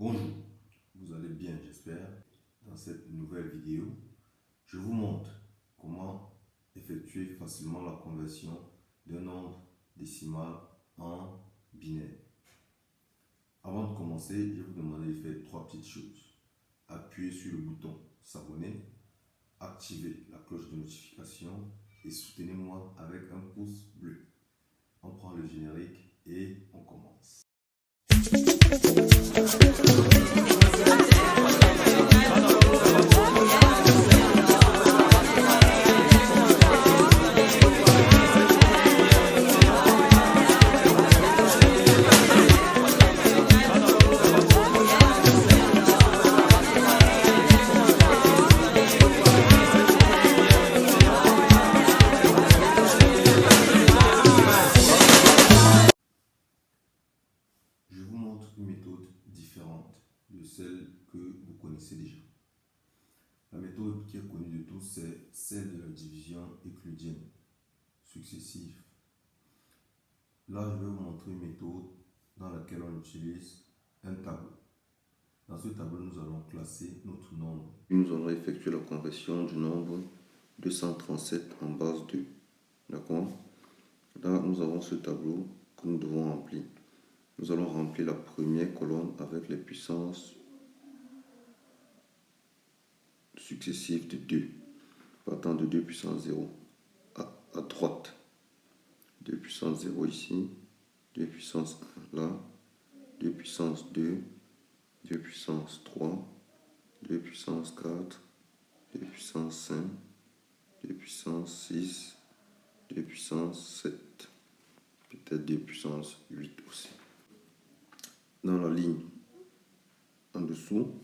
Bonjour, vous allez bien j'espère. Dans cette nouvelle vidéo, je vous montre comment effectuer facilement la conversion d'un nombre décimal en binaire. Avant de commencer, je vais vous demander de faire trois petites choses. Appuyez sur le bouton s'abonner, activez la cloche de notification et soutenez-moi avec un pouce bleu. On prend le générique et on commence. Je vous montre une méthode différente de celle que vous connaissez déjà. La méthode qui est connue de tous, c'est celle de la division euclidienne successive. Là, je vais vous montrer une méthode dans laquelle on utilise un tableau. Dans ce tableau, nous allons classer notre nombre. Nous allons effectuer la conversion du nombre 237 en base 2. D'accord? Là, nous avons ce tableau que nous devons remplir. Nous allons remplir la première colonne avec les puissances successives de 2, partant de 2 puissance 0 à droite. 2 puissance 0 ici, 2 puissance 1 là, 2 puissance 2, 2 puissance 3, 2 puissance 4, 2 puissance 5, 2 puissance 6, 2 puissance 7, peut-être 2 puissance 8 aussi. Dans la ligne en dessous,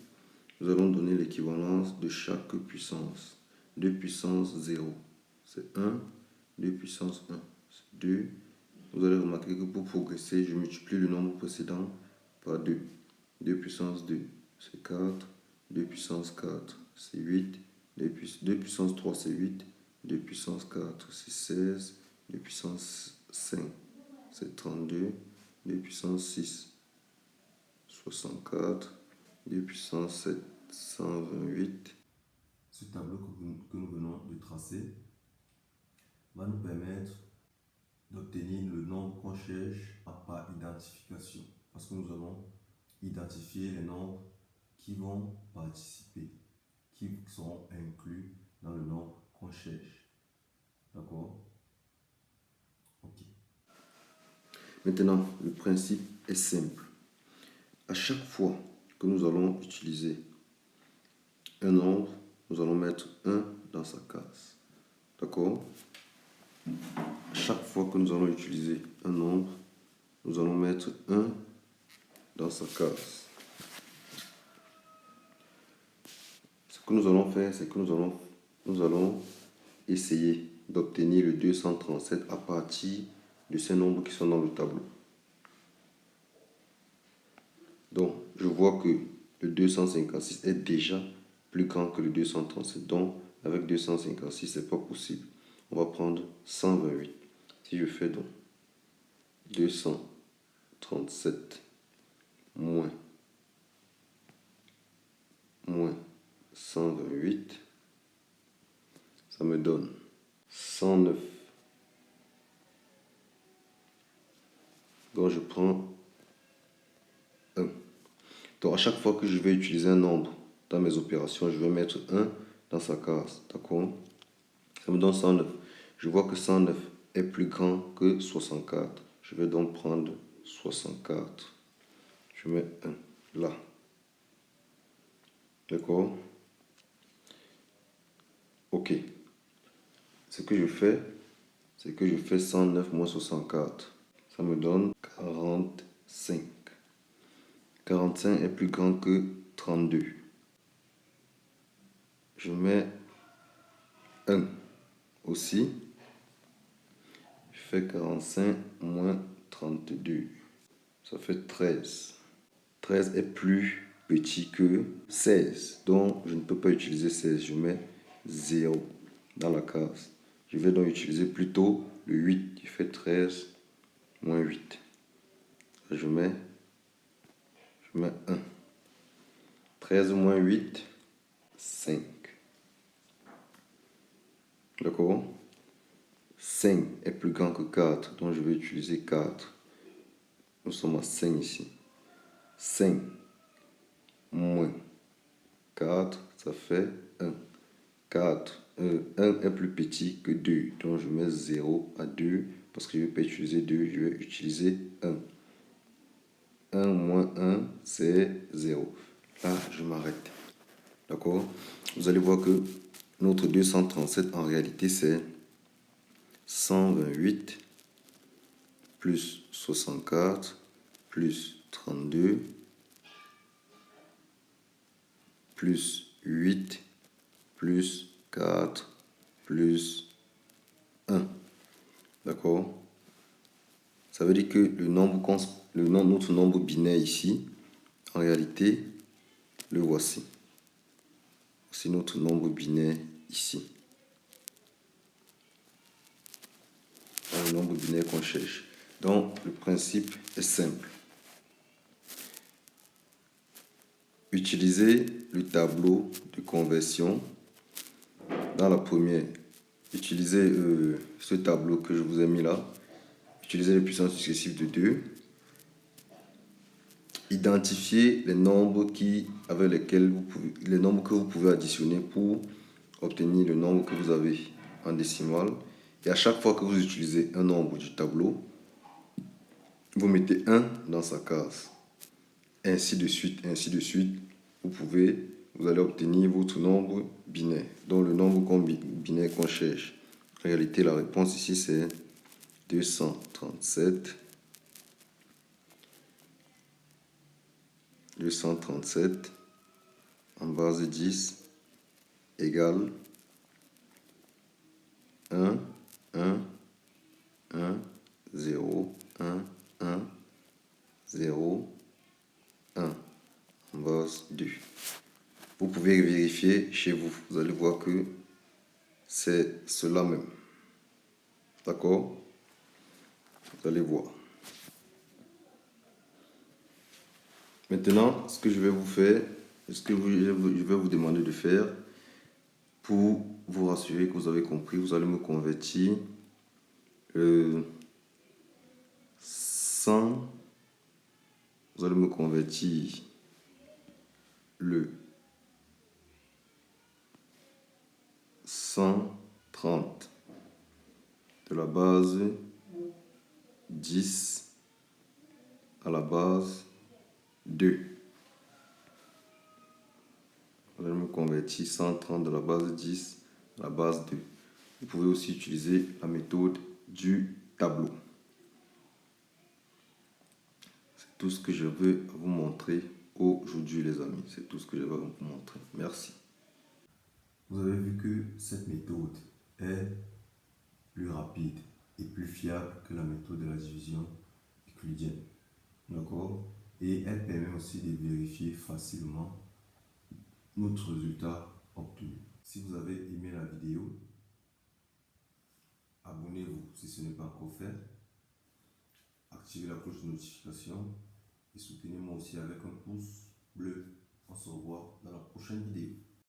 nous allons donner l'équivalence de chaque puissance. 2 puissance 0, c'est 1, 2 puissance 1, c'est 2. Vous allez remarquer que pour progresser, je multiplie le nombre précédent par 2. 2 puissance 2, c'est 4, 2 puissance 4, c'est 8, 2 puissance 3, c'est 8, 2 puissance 4, c'est 16, 2 puissance 5, c'est 32, 2 puissance 6, 64, 2 puissance 7, 128. Ce tableau que nous venons de tracer va nous permettre d'obtenir le nombre qu'on cherche par identification. Parce que nous allons identifier les nombres qui vont participer, qui seront inclus dans le nombre qu'on cherche. D'accord? Ok. Maintenant, le principe est simple. À chaque fois que nous allons utiliser un nombre, nous allons mettre 1 dans sa case. D'accord? À chaque fois que nous allons utiliser un nombre, nous allons mettre 1 dans sa case. Ce que nous allons faire, c'est que nous allons essayer d'obtenir le 237 à partir de ces nombres qui sont dans le tableau. Donc, je vois que le 256 est déjà plus grand que le 237. Donc, avec 256, ce n'est pas possible. On va prendre 128. Si je fais donc 237 moins 128, ça me donne 109. Donc, je prends 1. Donc, à chaque fois que je vais utiliser un nombre dans mes opérations, je vais mettre 1 dans sa case. D'accord? Ça me donne 109. Je vois que 109 est plus grand que 64. Je vais donc prendre 64. Je mets 1 là. D'accord? Ok. Ce que je fais, c'est que je fais 109 moins 64. Ça me donne 45. 45 est plus grand que 32. Je mets 1 aussi. Je fais 45 moins 32. Ça fait 13. 13 est plus petit que 16. Donc, je ne peux pas utiliser 16. Je mets 0 dans la case. Je vais donc utiliser plutôt le 8. Je fais 13 moins 8. Je mets 1. 13 moins 8, 5. D'accord? 5 est plus grand que 4, donc je vais utiliser 4. Nous sommes à 5 ici. 5 moins 4, ça fait 1. 1 est plus petit que 2, donc je mets 0 à 2, parce que je ne vais pas utiliser 2, je vais utiliser 1. 1 moins 1, c'est 0. Là, je m'arrête. D'accord? Vous allez voir que notre 237, en réalité, c'est 128 plus 64 plus 32 plus 8 plus 4 plus 1. D'accord? Ça veut dire que notre nombre binaire ici, en réalité, le voici. C'est notre nombre binaire ici. Le nombre binaire qu'on cherche. Donc, le principe est simple. Utilisez le tableau de conversion. Dans la première, utilisez ce tableau que je vous ai mis là. Utilisez les puissances successives de 2. Identifiez les nombres avec lesquels les nombres que vous pouvez additionner pour obtenir le nombre que vous avez en décimale. Et à chaque fois que vous utilisez un nombre du tableau, vous mettez 1 dans sa case. Ainsi de suite, ainsi de suite. Vous allez obtenir votre nombre binaire. Donc le nombre binaire qu'on cherche. En réalité, la réponse ici, c'est 237. 237 en base de 10 égale 1, 1, 1, 0, 1, 1, 0, 1 en base 2. Vous pouvez vérifier chez vous. Vous allez voir que c'est cela même. D'accord? Vous allez voir. Maintenant, ce que je vais vous faire, ce que je vais vous demander de faire, pour vous rassurer que vous avez compris, vous allez me convertir 100, vous allez me convertir le 130 de la base 10 à la base 2. Vous allez me convertir 130 de la base 10 à la base 2. Vous pouvez aussi utiliser la méthode du tableau. C'est tout ce que je veux vous montrer aujourd'hui, les amis. C'est tout ce que je vais vous montrer. Merci. Vous avez vu que cette méthode est plus rapide et plus fiable que la méthode de la division euclidienne. D'accord? Et elle permet aussi de vérifier facilement notre résultat obtenu. Si vous avez aimé la vidéo, abonnez-vous si ce n'est pas encore fait. Activez la cloche de notification et soutenez-moi aussi avec un pouce bleu. On se revoit dans la prochaine vidéo.